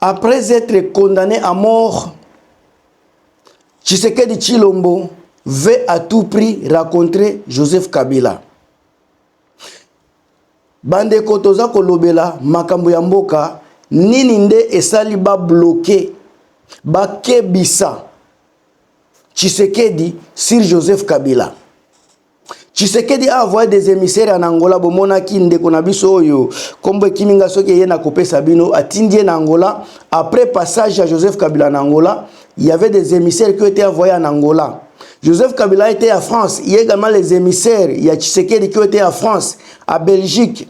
après être condamné à mort, Tshisekedi Tshilombo veut à tout prix rencontrer Joseph Kabila. Bande kotoza kolobela makambo ya mboka nini nde esali ba bloqué ba kebisa Tshisekedi sur Joseph Kabila. Tshisekedi a envoyé des émissaires en Angola bomona ki ndeko na biso oyo kombo kiminga soki yena kopesa bino atindie na Angola. Après passage à Joseph Kabila en Angola, il y avait des émissaires qui ont été envoyés en Angola. Joseph Kabila était à France, il y a également les émissaires, il y a Tshisekedi qui ont été à France, à Belgique.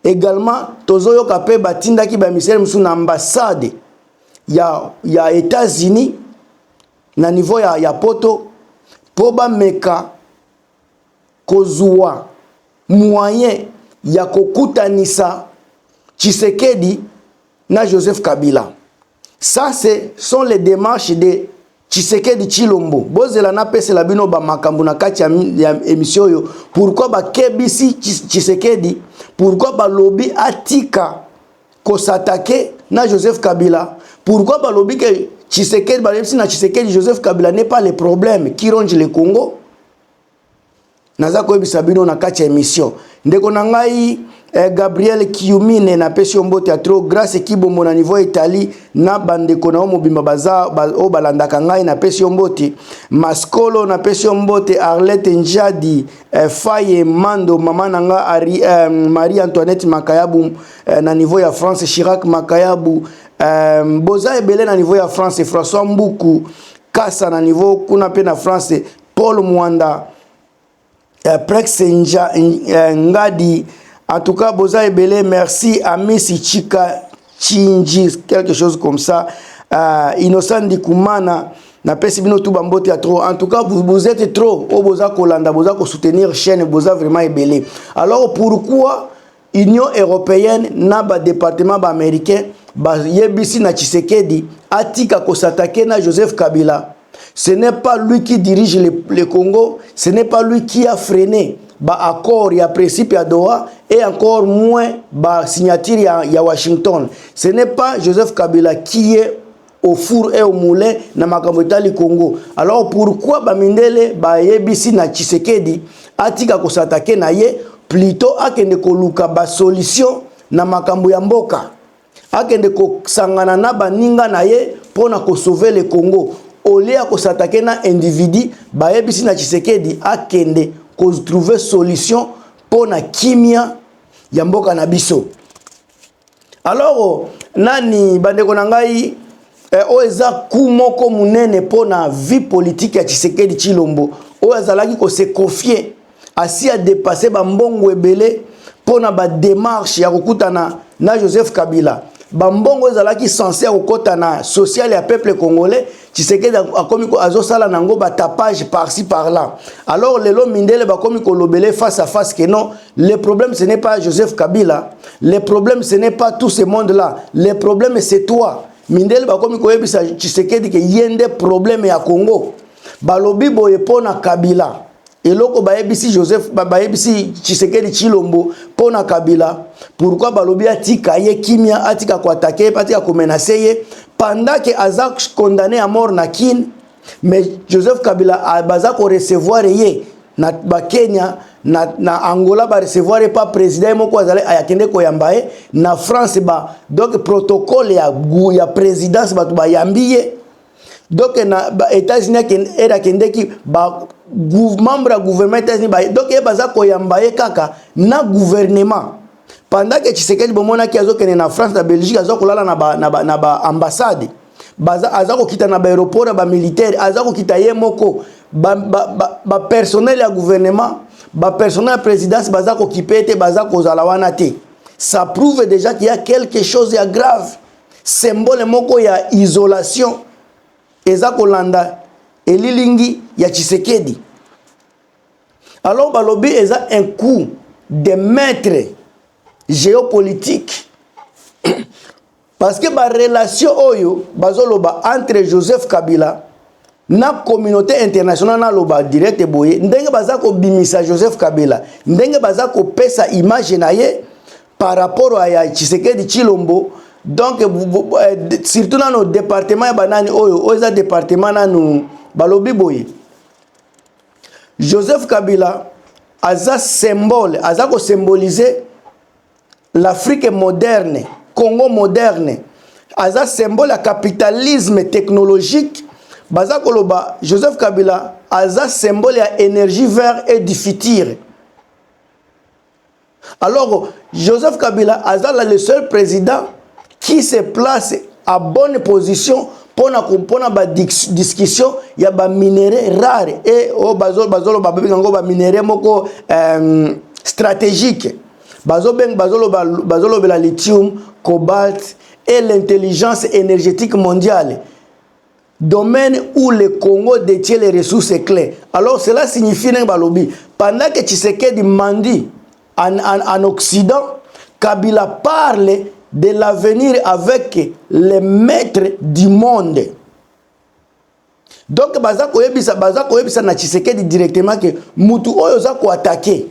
Également, tozoyo kape batinda ki ba émissaire musu na ambassade. Il y a États-Unis na niveau ya poto po ba meka kozua moyen ya kokutanisa Tshisekedi na Joseph Kabila. Ça sont les démarches de Tshisekedi Tshilombo. Bozela na pese la bino ba makambu na kati ya émission yo. Pourquoi ba kebisi Tshisekedi? Pourquoi ba lobby atika ko s'attaquer na Joseph Kabila? Pourquoi ba lobby que Tshisekedi ba na Tshisekedi Joseph Kabila n'est pas le problème qui ronge le Congo? Naza ko ebisa bino na kati ya émission. Ndeko na ngai Gabriel Kiyumine na pesi mbote ya trop grâce kibombo na niveau Italie na bandeko na mobimba baza o balandaka ngai na pesi mbote Maskolo na pesi mbote Arlette Njadi Faye Mando mama nanga Marie Antoinette Makayabu na niveau ya France Chirac Makayabu Boza ebele na niveau ya France François Mbuku Kasa na niveau kuna pe na France Paul Mwanda Prex Ngadi. En tout cas, Boza Ebele, merci à Messi Chika Chinji, quelque chose comme ça. Innocent Dikoumana, na pesi bino tout bambote à trop. En tout cas, vous êtes trop. Oh, Boza Kolanda, Boza ko soutenir chaîne, Boza vraiment Ebele. Alors, pourquoi Union Européenne n'a pas département américain, yebisi na Tshisekedi, atika ko s'attaquer na Joseph Kabila? Ce n'est pas lui qui dirige le Congo, ce n'est pas lui qui a freiné accord, il y a principe à Doha et encore moins signature à Washington. Ce n'est pas Joseph Kabila qui est au four et au moulin na makambo etali Congo. Alors pourquoi Mindele yebisi na Tshisekedi atika ko s'attaquer na ye plutôt akende ko luka solution na makambo ya mboka, akende ko sangana na baninga na ye pona ko sauver le Congo? Au lieu de s'attaquer à un individu, yebisi na Tshisekedi akende ko trouver solution pour na kimia ya mboka na biso. Alors nani bandeko na ngai oeza kumoko munene pona vie politique ya Tshisekedi Tshilombo oezalaki ko se confier asi a dépasser ba mbongo ebele pona ba démarche ya kokutana na Joseph Kabila. Bambongo ezalaki censé kokota na social ya peuple congolais. Tshisekedi akomi ko azosala nango ba tapage par-ci par-là. Alors lelo Mindele bakomi ko lobele face à face que non, le problème ce n'est pas Joseph Kabila, le problème ce n'est pas tout ce monde là, le problème c'est toi. Mindele bakomi ko yebisa Tshisekedi que yende problème ya Congo. Balobi boye pona Kabila. Eloko bayebisi Joseph bayebisi Tshisekedi Tshilombo pona Kabila. Pourquoi balobi atika ye kimia atika ko attaquer atika ko menacer ye pendant que Azak condamné à mort na kin, mais Joseph Kabila baza ko recevoir ye na Kenya na Angola ba recevoir pas président moko azale ayakende ko yambaye na France donc protocole ya présidence ba yambiye. Donc na États-Unis era kendeki membre du gouvernement États-Unis donc e baza ko yambaye kaka na gouvernement pendant que Tshisekedi bomona ki azokene na France na Belgique azokolala na ba ambassade baza azako kita na ba aéroport ba militaire azako kita ye moko ba personnel ya gouvernement ba personnel ya présidence bazako kipete bazako zala wana te. Ça prouve déjà qu'il y a quelque chose de grave, symbole moko ya isolation ezako landa elilingi ya Tshisekedi. Alors balobi eza un coup de maître géopolitique parce que ba relation oyo bazoloba entre Joseph Kabila na communauté internationale na loba direct boye ndenge bazako bimisa Joseph Kabila ndenge bazako pesa image na ye par rapport à Tshisekedi Tshilombo Donc surtout dans nos départements banani oyo département nanu balobi boye Joseph Kabila aza symbole, aza ko symboliser l'Afrique moderne, Congo moderne. Aza symbole à capitalisme technologique. Baza koloba Joseph Kabila aza symbole à énergie verte et du futur. Alors Joseph Kabila aza le seul président qui se place à bonne position pour la discussion il y a des minéraux rares et au bazolo ba minéraux moko stratégique bazolo la lithium, cobalt et l'intelligence énergétique mondiale, domaine où le Congo détient les ressources clés. Alors cela signifie balobi pendant que Tshisekedi mandi en Occident, Kabila parle de l'avenir avec les maîtres du monde. Donc baza koyebisa na Tshisekedi directement que mutu oyo za ko attaquer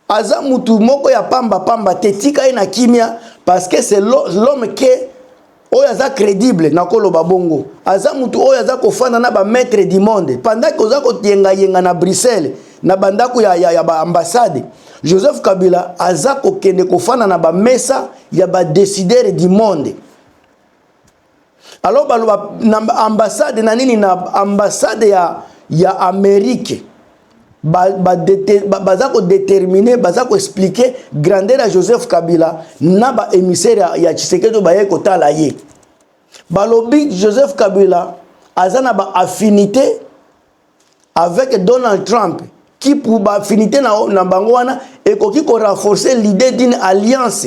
aza mutu moko ya pamba te tika ina kimia parce que c'est l'homme qui oyo aza crédible na koloba bongo aza mutu oyo aza kofanda na ba maître du monde pendant que oza ko yenga na Bruxelles na bandako ya ba ambassade. Joseph Kabila aza kokende kofana na ba mesa ya ba décideur du monde. Alors na ambassade na nini na ambassade ya Amérique baza ko déterminer baza ko expliquer grandeur à Joseph Kabila na ba émissaire ya Tshisekedi ba ye kotala ye. Balobi Joseph Kabila aza na ba affinité avec Donald Trump qui pour affinité na bango wana et qui ko renforcer l'idée d'une alliance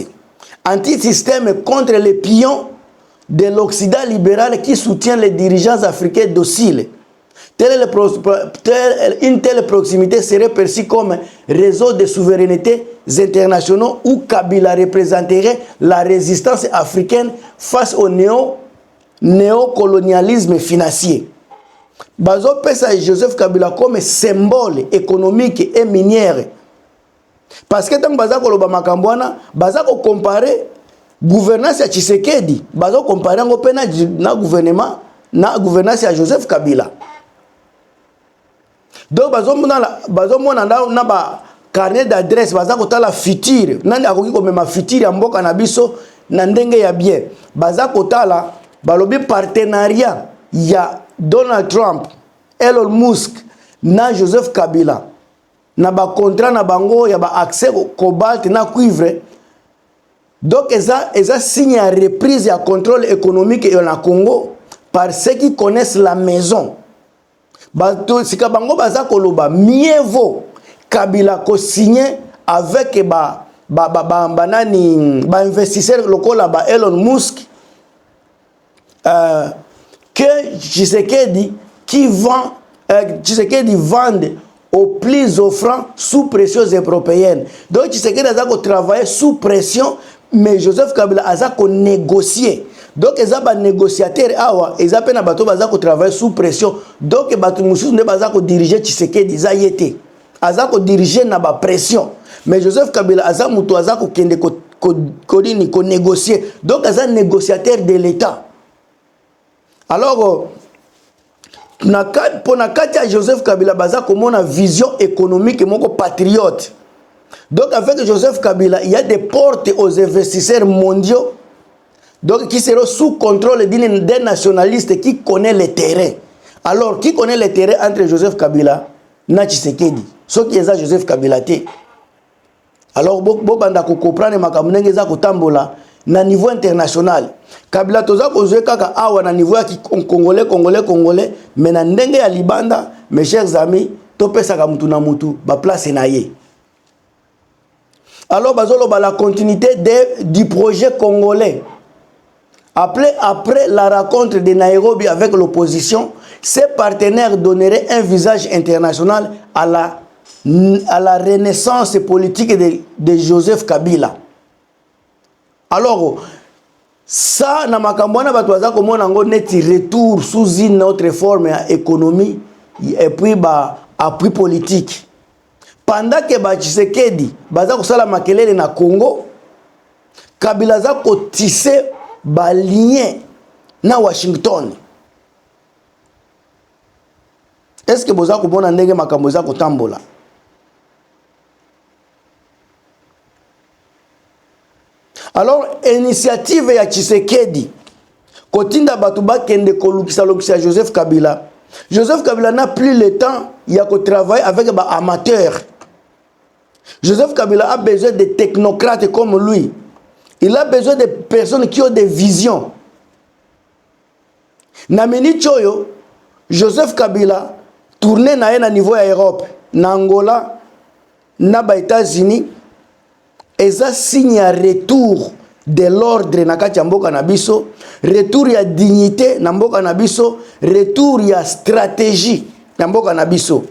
anti-système contre les pions de l'Occident libéral qui soutient les dirigeants africains dociles. Une telle proximité serait perçue comme réseau de souveraineté internationaux où Kabila représenterait la résistance africaine face au néocolonialisme financier. Bazo pesa Joseph Kabila comme symbole économique et minière. Parce que tant baza koloba makambo wana baza ko comparer gouvernance ya Tshisekedi, bazo comparer ngo pena na gouvernement na gouvernance ya Joseph Kabila. Donc bazo mona na ba carnet d'adresse baza kotala futur nani akoki komema futur ya mboka na biso na ndenge ya bien baza kotala balobi partenariat ya Donald Trump, Elon Musk na Joseph Kabila na ba contrat na bango ya ba accès au cobalt na cuivre. Donc eza signe à reprise à contrôle économique et en Congo par ceux qui connaissent la maison. Sika bango baza koloba mieux vaut Kabila ko signer avec ba investisseur local ba Elon Musk que Tshisekedi qui vend Tshisekedi vende au plus offrant sous pression européenne. Donc Tshisekedi a travaillé sous pression mais Joseph Kabila a négocié. Donc ils ont négociateur awa ils appellent bato baza ko travailler sous pression. Donc bato mususu ne baza ko diriger Tshisekedi za yete aza ko diriger na ba pression mais Joseph Kabila aza muto aza ko kende ko négocier. Donc aza négociateur de l'État. Alors pour na kati ya Joseph Kabila baza komona vision économique moko patriote. Donc avec Joseph Kabila il y a des portes aux investisseurs mondiaux. Donc qui seront sous contrôle d'un nationaliste qui connaît le terrain. Alors qui connaît le terrain entre Joseph Kabila na Tshisekedi? Ce qui est Joseph Kabila te. Alors bo banda ko comprendre makambo ndenge za kotambola na niveau international. Kabila toza kozwe kaka awa na niveau ya congolais mais na ndenge ya libanda mes chers amis to pesa ka mutu na mutu ba place na ye. Alors bazolo ba la continuité du projet congolais. Après la rencontre de Nairobi avec l'opposition, ces partenaires donneraient un visage international à la renaissance politique de Joseph Kabila. Alors, ça, na makambwana batwaza komona ngo neti retour sous une autre forme d'économie et puis appui politique. Pendant que Tshisekedi baza kosala makelele na Congo, Kabila za ko tisser baligné na Washington. Est-ce que boza komona ndenge makambo za kotambola? Alors initiative ya Tshisekedi kotinda batu bakende kolukisa Joseph Kabila. Joseph Kabila n'a plus le temps ya ko travailler avec ba amateurs. Joseph Kabila a besoin de technocrates comme lui. Il a besoin de personnes qui ont des visions. Namini Choyo, Joseph Kabila tourné na niveau ya Europe, na Angola, na ba États-Unis, et ça signe un retour de l'ordre na kati mboka na biso, retour ya dignité na mboka na biso, retour ya stratégie na mboka na biso.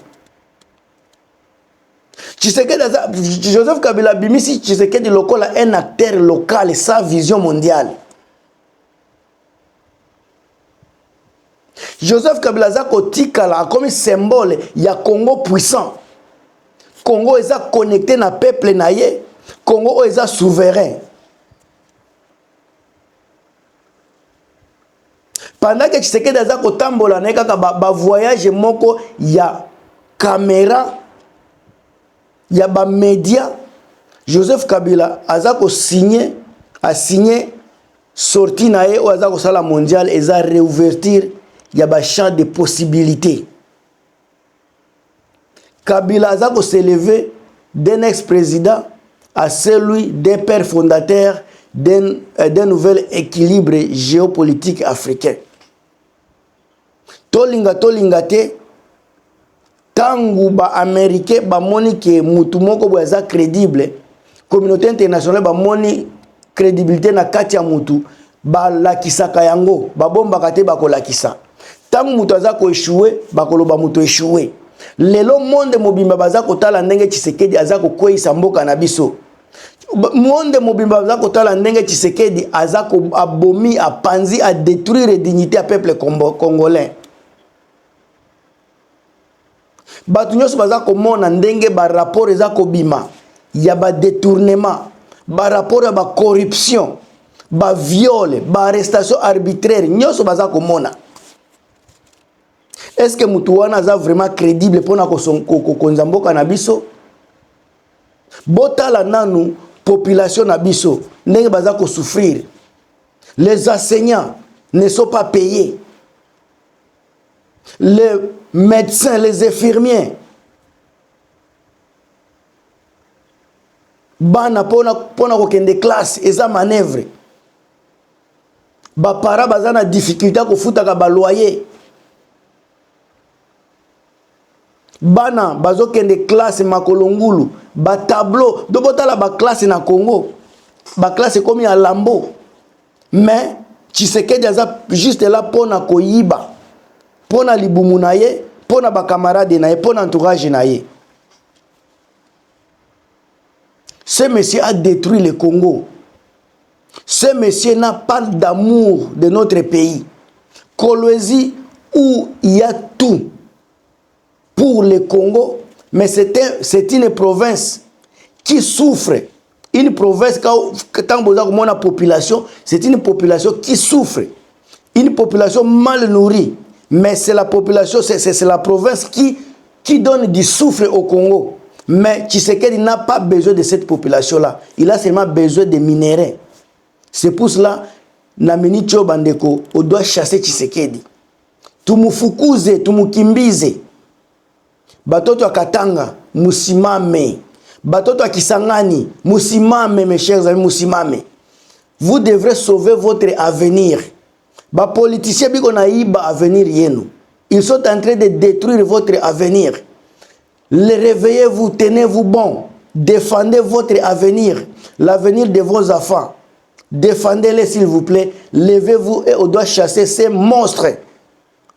Joseph Kabila bimisi Tshisekedi lokola un acteur local sa vision mondiale. Joseph Kabila za kotikala comme symbole ya Congo puissant. Congo est connecté na peuple na ye, Congo est souverain. Pendant que Tshisekedi za kotambola na kaka ba voyage moko ya caméra ya ba média, Joseph Kabila a signé sorti na ye ou a sala mondial et a réouverture ya ba champ de possibilités. Kabila a s'élever d'un ex-président à celui d'un père fondateur d'un nouvel équilibre géopolitique africain. Tolinga te tangu ba américain ba moni ke mutu moko boza crédible, communauté internationale ba moni crédibilité na kati ya mutu ba lakisaka yango ba bomba kate ba kolakisa. Tangu mutu aza ko échouer ba koloba mutu échouer. Lelo monde mobimba baza kotala ndenge Tshisekedi aza ko kwisa mboka na biso. Monde mobimba baza kotala ndenge Tshisekedi aza ko abomi a panzi a détruire la dignité à peuple congolais. Batu nyonso baza komona ndenge ba rapport eza kobima ya ba détournement, ba rapport ya ba corruption, ba viol, ba arrestation arbitraire nyonso baza komona. Est-ce que mutu wana aza vraiment crédible pona kokonza mboka na biso? Botala nanu population na biso ndenge baza ko souffrir. Les enseignants ne sont pas payés. Les médecins, les infirmiers, bana pona kokende classe eza manœuvre. Ba para bazana difficulté ko futaka ba loyer. Bana bazo kende classe makolongulu, ba tableau, do botala ba classe na Congo. Ba classe comme ya Lambo. Mais Tshisekedi aza juste là pona koyiba. Pona libumu na ye, pona ba camarade na ye, pona entourage na ye. Ce monsieur a détruit le Congo. Ce monsieur n'a pas d'amour de notre pays. Kolwezi, où il y a tout pour le Congo, mais c'est une province qui souffre. Une province, quand on a la population, c'est une population qui souffre. Une population mal nourrie. Mais c'est la population, c'est la province qui donne du souffle au Congo. Mais Tshisekedi n'a pas besoin de cette population-là. Il a seulement besoin de minéraux. C'est pour cela, Namini Tcho Bandeko, on doit chasser Tshisekedi. Tumufukuze, tumukimbize. Batoto Katanga, musimame. Batoto Kisangani, musimame, mes chers amis, musimame. Vous devrez sauver votre avenir. Les politiciens qui ont avenir, ils sont en train de détruire votre avenir. Réveillez-vous, tenez-vous bon. Défendez votre avenir, l'avenir de vos enfants. Défendez-les s'il vous plaît. Levez-vous et on doit chasser ces monstres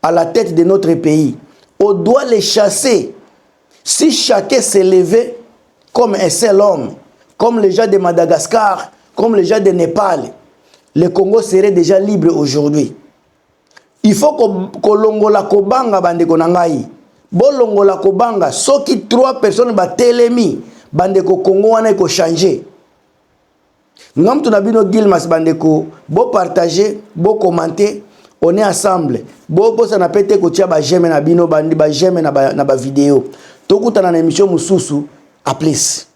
à la tête de notre pays. On doit les chasser. Si chacun s'est levé comme un seul homme, comme les gens de Madagascar, comme les gens de Népal, le Congo serait déjà libre aujourd'hui. Il faut que longola kobanga bandeko nangai. Bo longola kobanga, soki 3 personnes ba telemi, bandeko Congo wana ko changer. Ngam tu nabino Gilmas bandeko, bo partager, bo commenter, on est ensemble. Bo ça na pété ko tia ba j'aime na bino bandi ba j'aime na ba vidéo. Tokuta na émission mususu a plus.